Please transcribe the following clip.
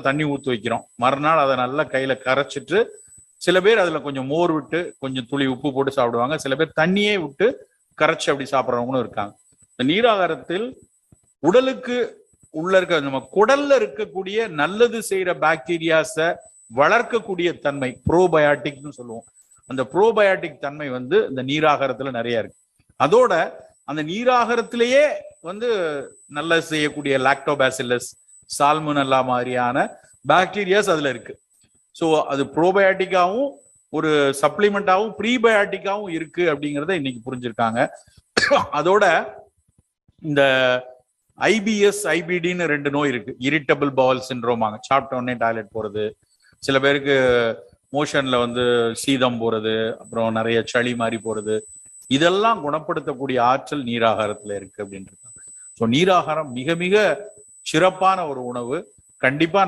தண்ணி ஊற்றி வைக்கிறோம். மறுநாள் அதை நல்லா கையில கரைச்சிட்டு, சில பேர் அதுல கொஞ்சம் மோர் விட்டு கொஞ்சம் துளி உப்பு போட்டு சாப்பிடுவாங்க. சில பேர் தண்ணியே விட்டு கரைச்சி அப்படி சாப்பிட்றவங்களும் இருக்காங்க. இந்த நீராகாரத்தில் உடலுக்கு உள்ள இருக்க நம்ம குடல்ல இருக்கக்கூடிய நல்லது செய்யற பாக்டீரியாஸை வளர்க்கக்கூடிய தன்மை ப்ரோபயாட்டிக்னு சொல்லுவோம். அந்த ப்ரோபயாட்டிக் தன்மை இந்த நீராகாரத்துல நிறைய இருக்கு. அதோட அந்த நீராகாரத்திலேயே நல்லது செய்யக்கூடிய லாக்டோபாசிலஸ், சால்மோனெல்லா மாதிரியான பாக்டீரியாஸ் அதுல இருக்கு. ஸோ அது ப்ரோபயாட்டிக்காவும் ஒரு சப்ளிமெண்டாவும் ப்ரீபயாட்டிக்காவும் இருக்கு அப்படிங்கிறத இன்னைக்கு புரிஞ்சிருக்காங்க. அதோட இந்த IBS IBDன்னு 2 நோய் இருக்கு. இரிட்டபிள் பவல் சிண்ட்ரோமாங்க. சாப்பிட்ட உடனே டாய்லெட் போறது, சில பேருக்கு மோஷன்ல சீதம் போறது, அப்புறம் நிறைய சளி மாதிரி போறது, இதெல்லாம் குணப்படுத்தக்கூடிய ஆற்றல் நீராகாரத்துல இருக்கு அப்படின்னு இருக்காங்க. ஸோ நீராகாரம் மிக மிக சிறப்பான ஒரு உணவு. கண்டிப்பா